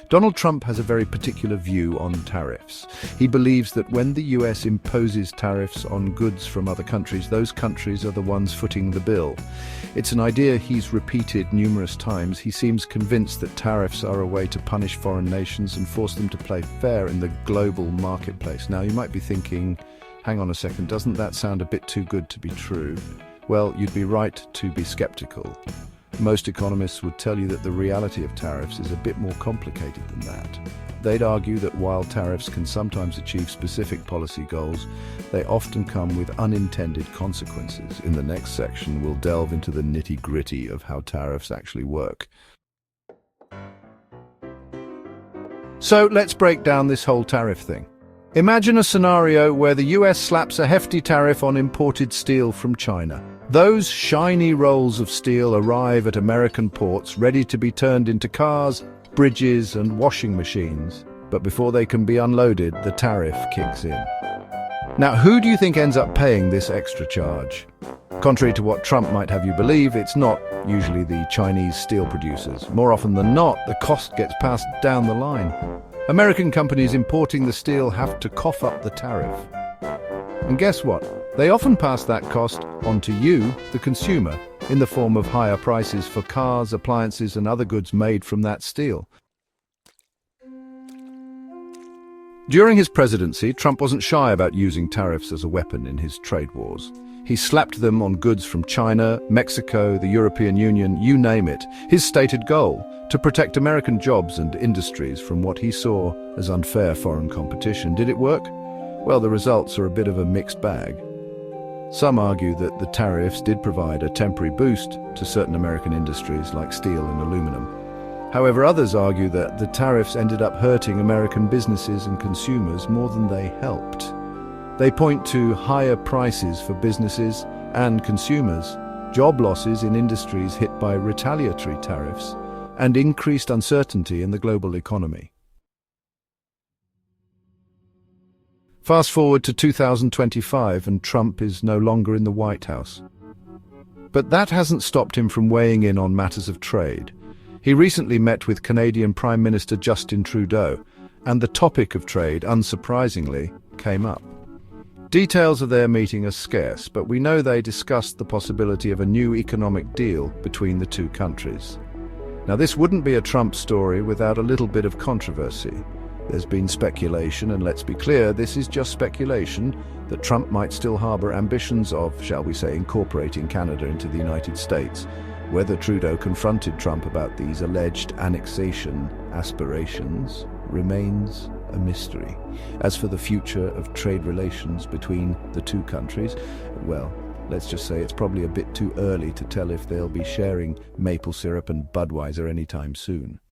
Donald Trump has a very particular view on tariffs. He believes that when the US imposes tariffs on goods from other countries, those countries are the ones footing the bill. It's an idea he's repeated numerous times. He seems convinced that tariffs are a way to punish foreign nations and force them to play fair in the global marketplace. Now, you might be thinking, hang on a second, doesn't that sound a bit too good to be true? Well, you'd be right to be skeptical. Most economists would tell you that the reality of tariffs is a bit more complicated than that. They'd argue that while tariffs can sometimes achieve specific policy goals, they often come with unintended consequences. In the next section, we'll delve into the nitty-gritty of how tariffs actually work. So let's break down this whole tariff thing. Imagine a scenario where the US slaps a hefty tariff on imported steel from China. Those shiny rolls of steel arrive at American ports ready to be turned into cars, bridges, and washing machines. But before they can be unloaded, the tariff kicks in. Now, who do you think ends up paying this extra charge? Contrary to what Trump might have you believe, it's not usually the Chinese steel producers. More often than not, the cost gets passed down the line. American companies importing the steel have to cough up the tariff. And guess what? They often pass that cost on to you, the consumer, in the form of higher prices for cars, appliances, and other goods made from that steel. During his presidency, Trump wasn't shy about using tariffs as a weapon in his trade wars. He slapped them on goods from China, Mexico, the European Union, you name it. His stated goal: to protect American jobs and industries from what he saw as unfair foreign competition. Did it work? Well, the results are a bit of a mixed bag. Some argue that the tariffs did provide a temporary boost to certain American industries like steel and aluminum. However, others argue that the tariffs ended up hurting American businesses and consumers more than they helped. They point to higher prices for businesses and consumers, job losses in industries hit by retaliatory tariffs, and increased uncertainty in the global economy. Fast forward to 2025 and Trump is no longer in the White House. But that hasn't stopped him from weighing in on matters of trade. He recently met with Canadian Prime Minister Justin Trudeau, and the topic of trade, unsurprisingly, came up. Details of their meeting are scarce, but we know they discussed the possibility of a new economic deal between the two countries. Now, this wouldn't be a Trump story without a little bit of controversy. There's been speculation, and let's be clear, this is just speculation, that Trump might still harbor ambitions of, shall we say, incorporating Canada into the United States. Whether Trudeau confronted Trump about these alleged annexation aspirations remains a mystery. As for the future of trade relations between the two countries, well, let's just say it's probably a bit too early to tell if they'll be sharing maple syrup and Budweiser anytime soon.